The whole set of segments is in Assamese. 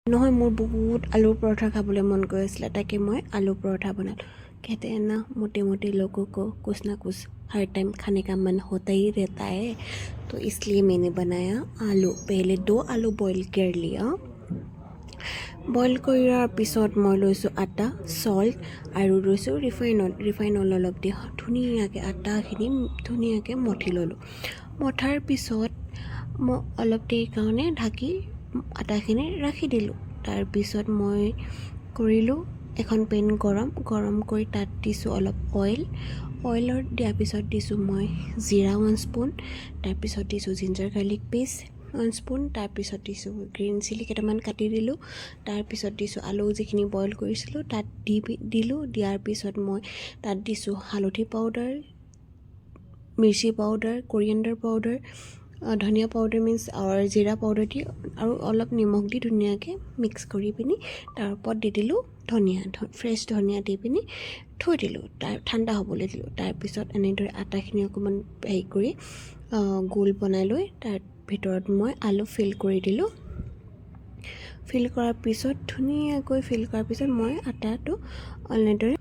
নহয় মোৰ বহুত আলুৰ পৰঠা খাবলৈ মন গৈ আছিলে তাকে মই আলু পৰঠा बनालो कहते हैं ना मोटे मोटे लोगों को कुछ ना कुछ हर टाइम खाने का मन होता ही रहता है तो इसलिए मैंने बनाया आलू पहले 2 आलू बॉईल कर लिया बॉईल কৰাৰ পিছত মই লৈছোঁ আটা সল্ট আৰু লৈছোঁ ৰিফাইন অইল অলপ দি ধুনীয়াকৈ আটাখিনি ধুনীয়াকৈ মঠি ল'লোঁ মঠাৰ পিছত মই অলপ দেৰি কাৰণে ঢাকি আটাখিনি ৰাখি দিলোঁ তাৰপিছত মই কৰিলোঁ এখন পেন গৰম কৰি তাত দিছোঁ অলপ অইলৰ দিয়াৰ পিছত দিছোঁ মই জিৰা 1 স্পুন তাৰপিছত দিছোঁ জিঞ্জাৰ গাৰ্লিক পেষ্ট 1 স্পুন তাৰপিছত দিছোঁ গ্ৰীণ চিলি কেইটামান কাটি দিলোঁ তাৰপিছত দিছোঁ আলু যিখিনি বইল কৰিছিলোঁ তাত দিলোঁ দিয়াৰ পিছত মই তাত দিছোঁ হালধি পাউডাৰ মিৰ্চি পাউডাৰ কোৰিয়েণ্ডাৰ পাউডাৰ ধনিয়া পাউডাৰ মিন্স আৰু জিৰা পাউডাৰ দি আৰু অলপ নিমখ দি ধুনীয়াকৈ মিক্স কৰি পিনি তাৰ ওপৰত দি দিলোঁ ফ্ৰেছ ধনিয়া দি পিনি থৈ দিলোঁ ঠাণ্ডা হ'বলৈ দিলোঁ তাৰপিছত এনেদৰে আটাখিনি অকণমান হেৰি কৰি গোল বনাই লৈ তাৰ ভিতৰত মই আলু ফিল কৰি দিলোঁ ফিল কৰাৰ পিছত ধুনীয়াকৈ ফিল কৰাৰ পিছত মই আটাটো এনেদৰে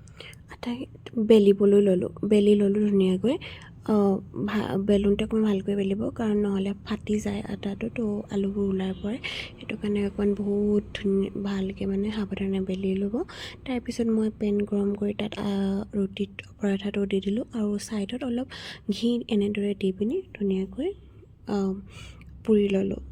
বেলি ল'লোঁ ধুনীয়াকৈ বেলুনটো অকণমান ভালকৈ বেলিব কাৰণ নহ'লে ফাটি যায় আটাটো তো আলুবোৰ ওলাই পৰে সেইটো কাৰণে অকণমান বহুত ভালকৈ মানে সাৱধানে বেলি ল'ব তাৰপিছত মই পেন গৰম কৰি তাত পৰঠাটো দি দিলোঁ আৰু ছাইডত অলপ ঘি এনেদৰে দি পিনি ধুনীয়াকৈ পুৰি ল'লোঁ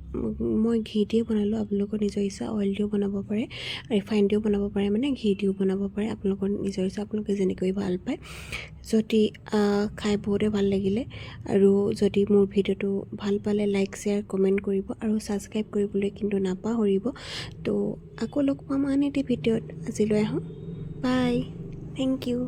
মই ঘি দিও বনালোঁ আপোনালোকৰ নিজৰ ইচ্ছা অইল দিও বনাব পাৰে ৰিফাইন দিও বনাব পাৰে মানে ঘি দিও বনাব পাৰে আপোনালোকৰ নিজৰ ইচ্ছা আপোনালোকে যেনেকৈ ভাল পায় যদি খাই বহুতে ভাল লাগিলে আৰু যদি মোৰ ভিডিঅ'টো ভাল পালে লাইক শ্বেয়াৰ কমেণ্ট কৰিব আৰু ছাবস্ক্ৰাইব কৰিবলৈ কিন্তু নাপাহৰিব তো আকৌ লগ পাম আন এটি ভিডিঅ'ত আজিলৈ আহোঁ বাই থেংক ইউ